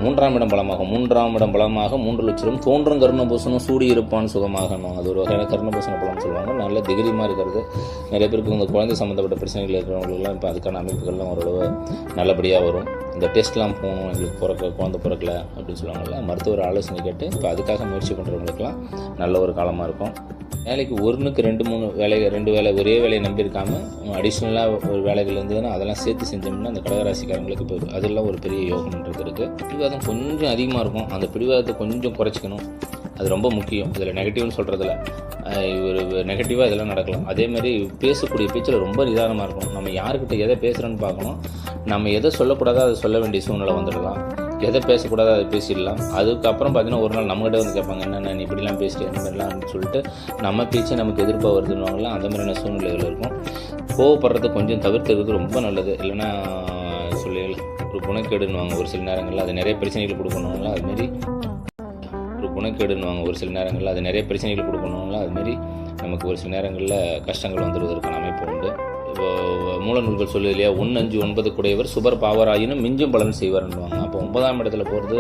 மூன்றாம் இடம் பலமாகும். 3 லட்சம் தோன்றும் கருணபூசணும் சூடி இருப்பான்னு சுகமாகணும். அது ஒரு வகையான கருணபூசண பலம்னு சொல்லுவாங்க. நல்ல திகிரியமாக இருக்கிறது. நிறைய பேருக்கு இந்த குழந்தை சம்மந்தப்பட்ட பிரச்சனைகள் இருக்கிறவங்களுக்குலாம் இப்போ அதுக்கான அமைப்புகள்லாம் ஓரளவு நல்லபடியாக வரும். இந்த டெஸ்ட்லாம் போகணும், எங்களுக்கு குழந்தை பிறக்கல அப்படின்னு சொல்லுவாங்கள்ல, மருத்துவர் ஆலோசனை கேட்டு இப்போ அதுக்காக முயற்சி பண்ணுறவங்களுக்குலாம் நல்ல ஒரு காலமாக இருக்கும். வேலைக்கு 1க்கு 2 வேலை ஒரே வேலையை நம்பியிருக்காமல் அடிஷ்னலாக ஒரு வேலைகள் இருந்ததுன்னா அதெல்லாம் சேர்த்து செஞ்சோம்னா அந்த கடகராசிக்காரங்களுக்கு இப்போ அதெல்லாம் ஒரு பெரிய யோகம்ன்றது இருக்குது. பிடிவாதம் கொஞ்சம் அதிகமாக இருக்கும். அந்த பிடிவாதத்தை கொஞ்சம் குறைச்சிக்கணும். அது ரொம்ப முக்கியம். இதில் நெகட்டிவ்னு சொல்கிறதுல ஒரு நெகட்டிவாக இதெல்லாம் நடக்கலாம். அதேமாதிரி பேசக்கூடிய பேச்சில் ரொம்ப நிதானமாக இருக்கும். நம்ம யாருக்கிட்ட எதை பேசுகிறோன்னு பார்க்கணும். நம்ம எதை சொல்லக்கூடாதோ அதை சொல்ல வேண்டிய சூழ்நிலை வந்துடலாம். எதை பேசக்கூடாதோ அதை பேசிடலாம். அதுக்கப்புறம் பார்த்தீங்கன்னா ஒரு நாள் நம்மகிட்ட வந்து கேட்பாங்க, என்னென்ன நீ இப்படிலாம் பேசிட்டு இந்த மாதிரிலாம் சொல்லிட்டு நம்ம பேச்சு நமக்கு எதிர்ப்பாக வருதுன்னுவாங்களாம். அந்த மாதிரியான சூழ்நிலைகள் இருக்கும். கோவப்படுறதை கொஞ்சம் தவிர்த்துறது ரொம்ப நல்லது. இல்லைன்னா சொல்லிகள் ஒரு குணக்கேடுன்னுவாங்க ஒரு சில நேரங்களில். அது நிறைய பிரச்சனைகள் கொடுக்கணுங்களா அதுமாரி அதுமாரி நமக்கு ஒரு சில நேரங்களில் கஷ்டங்கள் வந்துடுவதற்கான அமைப்பு உண்டு. இப்போ மூல நூல்கள் சொல்லுது இல்லையா, 1, 5, 9 குடையவர் சுபர் பாவராயினும் மிஞ்சும் பலன் செய்வார்ன்னுவாங்க. அப்போ 9ஆம் இடத்துல போகிறது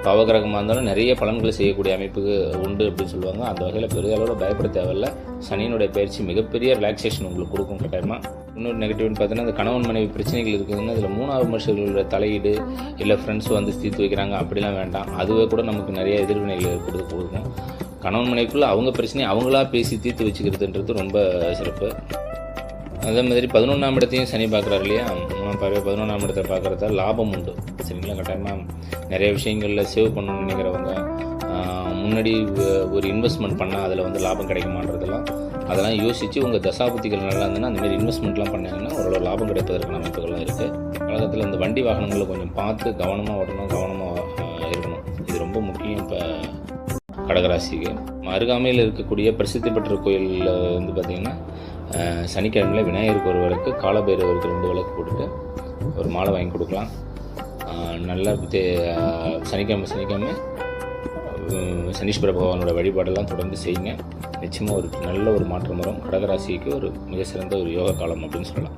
பாவகிரகமாக இருந்தாலும் நிறைய பலன்களை செய்யக்கூடிய அமைப்புக்கு உண்டு அப்படின்னு சொல்லுவாங்க. அந்த வகையில் பெரிய அளவில் பயப்பட தேவையில்லை. சனியினுடைய பயிற்சி மிகப்பெரிய ரிலாக்ஸேஷன் உங்களுக்கு கொடுக்கும் கட்டாயமாக. இன்னொரு நெகட்டிவ்னு பார்த்தீங்கன்னா, அந்த கணவன் மனைவி பிரச்சனைகள் இருக்குதுன்னா அதில் 3வது மனுஷர்களோட தலையீடு இல்லை ஃப்ரெண்ட்ஸ் வந்து தீர்த்து வைக்கிறாங்க அப்படிலாம் வேண்டாம். அதுவே கூட நமக்கு நிறைய எதிர்வினைகள் கொடுக்கும். கணவன் மனைவிக்குள்ளே அவங்க பிரச்சனையை அவங்களா பேசி தீர்த்து வச்சுக்கிறதுன்றது ரொம்ப சிறப்பு. அதே மாதிரி 11ஆம் இடத்தையும் சனி பார்க்குறாரு இல்லையா, 11ஆம் இடத்தை பார்க்குறதால லாபம் உண்டு. சரிங்களா, கட்டாயமாக நிறைய விஷயங்களில் சேவ் பண்ணணும்னு நினைக்கிறவங்க முன்னாடி ஒரு இன்வெஸ்ட்மெண்ட் பண்ணால் அதில் வந்து லாபம் கிடைக்குமான்றதெல்லாம் அதெல்லாம் யோசித்து உங்கள் தசாபுத்திகள் நல்லா இருந்ததுன்னா அந்தமாரி இன்வெஸ்ட்மெண்ட்லாம் பண்ணாங்கன்னா ஓரளவு லாபம் கிடைப்பதற்கான அமைப்புகள்லாம் இருக்குது. உலகத்தில் இந்த வண்டி வாகனங்களை கொஞ்சம் பார்த்து கவனமாக ஓட்டணும், கவனமாக இருக்கணும். இது ரொம்ப முக்கியம். இப்போ கடகராசிக்கு அருகாமையில் இருக்கக்கூடிய பிரசித்தி பெற்ற கோயிலில் வந்து பார்த்திங்கன்னா சனிக்கிழமையில் விநாயகருக்கு ஒரு விளக்கு, காலபைரவருக்கு 2 விளக்கு போட்டுட்டு ஒரு மாலை வாங்கி கொடுக்கலாம். நல்லா சனிக்கிழமை சனீஸ்வர பகவானோட வழிபாடெல்லாம் தொடர்ந்து செய்யுங்க. நிச்சயமாக ஒரு நல்ல ஒரு மாற்றம் வரும். கடகராசிக்கு ஒரு மிக சிறந்த ஒரு யோக காலம் அப்படின்னு சொல்லலாம்.